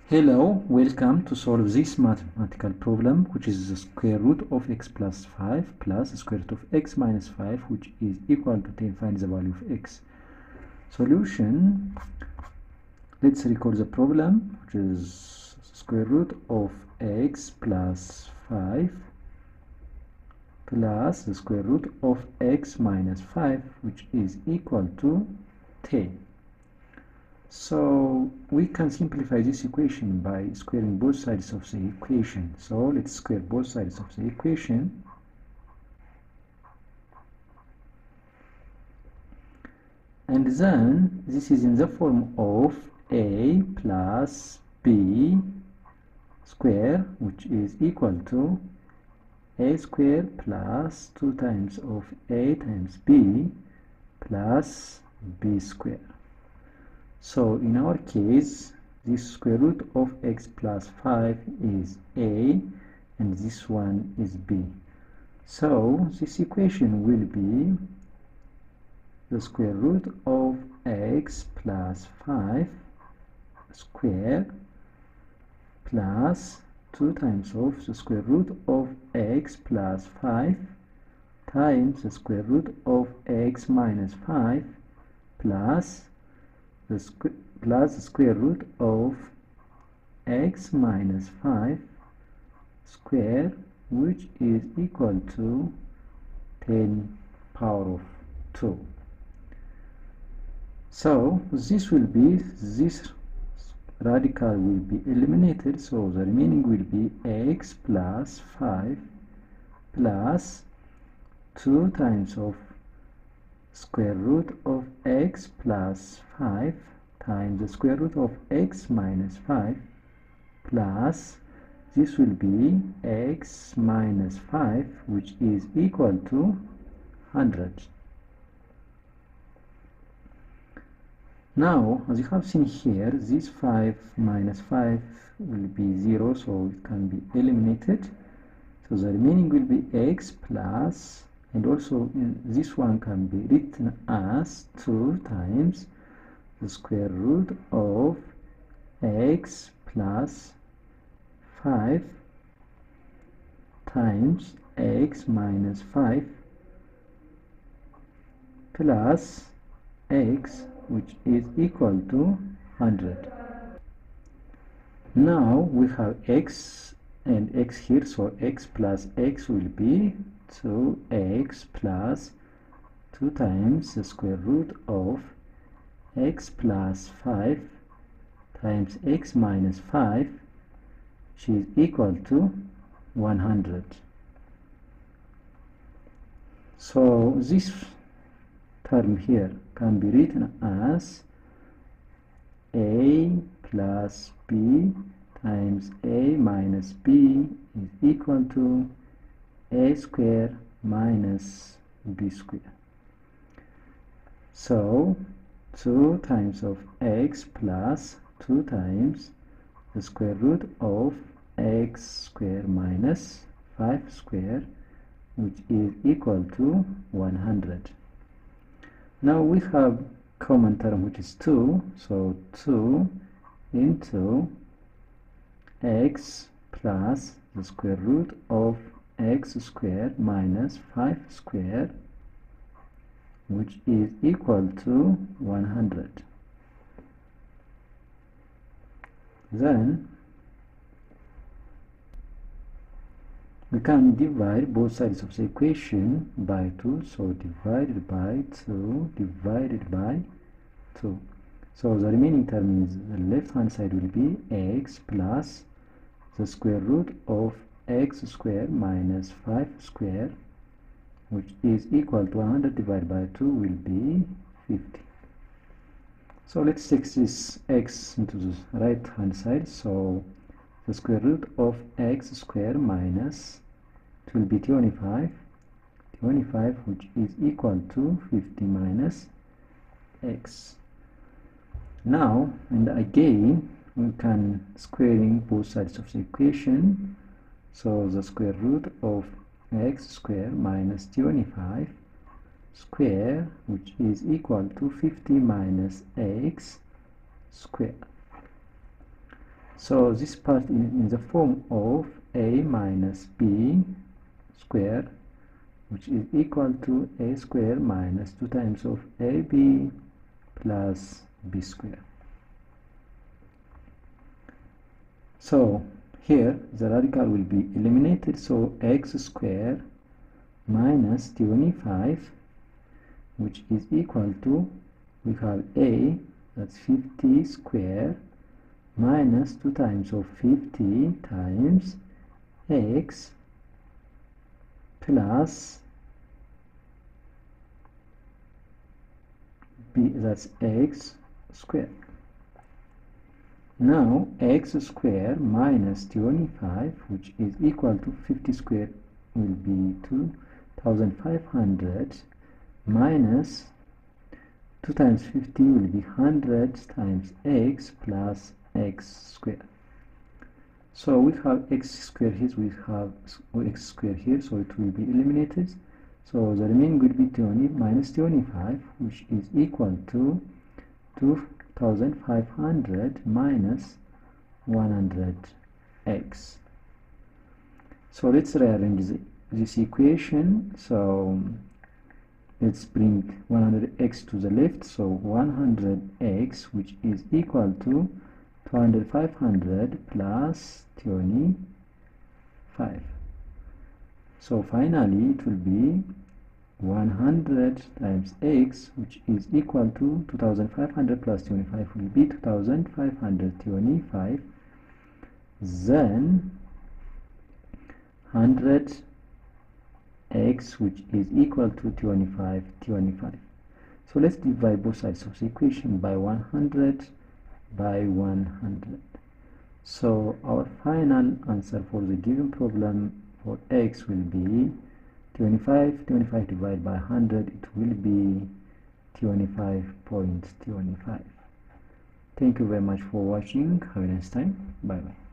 Hello, welcome to solve this mathematical problem, which is the square root of x plus 5 plus the square root of x minus 5, which is equal to 10. Find the value of x. Solution. Let's record the problem, which is square root of x plus 5 plus the square root of x minus 5, which is equal to 10. So we can simplify this equation by squaring both sides of the equation. So let's square both sides of the equation. And then this is in the form of a plus b square, which is equal to a square plus 2 times of a times b plus b square. So in our case, this square root of x plus 5 is a, and this one is b. So this equation will be the square root of x plus 5 square plus 2 times of the square root of x plus 5 times the square root of x minus 5 plus the square root of x minus 5 square, which is equal to 10 power of 2. So this radical will be eliminated, so the remaining will be x plus 5 plus 2 times of square root of x plus 5 times the square root of x minus 5 plus this will be x minus 5, which is equal to 100. Now, as you have seen here, this 5 minus 5 will be 0, so it can be eliminated. So the remaining will be x plus, and also this one can be written as 2 times the square root of x plus 5 times x minus 5 plus x, which is equal to 100. Now we have x and x here, so x plus x will be 2x plus 2 times the square root of x plus 5 times x minus 5, which is equal to 100. So this term here can be written as a plus b times a minus b is equal to a square minus b square. So 2 times of x plus 2 times the square root of x square minus 5 square, which is equal to 100. Now we have common term, which is 2, so 2 into x plus the square root of x squared minus 5 squared, which is equal to 100. Then we can divide both sides of the equation by 2, so divided by 2 divided by 2. So the remaining term is the left hand side will be x plus the square root of x squared minus 5 squared, which is equal to 100 divided by 2 will be 50. So let's take this x into the right hand side, so the square root of x squared minus, it will be 25, which is equal to 50 minus x. Now, and again, we can squaring both sides of the equation, so the square root of x squared minus 25 square, which is equal to 50 minus x squared. So this part is in the form of a minus b square, which is equal to a square minus 2 times of ab plus b square. So here the radical will be eliminated, so x square minus 25, which is equal to, we have a, that's 50 square, minus 2 times of 50 times x plus b, that's x squared. Now x squared minus 25, which is equal to 50 squared, will be 2500 minus 2 times 50 will be 100 times x plus x squared. So we have x squared here, we have x squared here, so it will be eliminated. So the remaining will be 20 minus 25, which is equal to 2500 minus 100x. So let's rearrange this equation. So let's bring 100x to the left, so 100x, which is equal to 500 plus 25. So finally it will be 100 times x, which is equal to 2500 plus 25 will be 2525, then 100x, which is equal to 25. So let's divide both sides of the equation by 100 by 100. So our final answer for the given problem for x will be 25 divided by 100, it will be 25.25. Thank you very much for watching. Have a nice time. Bye bye.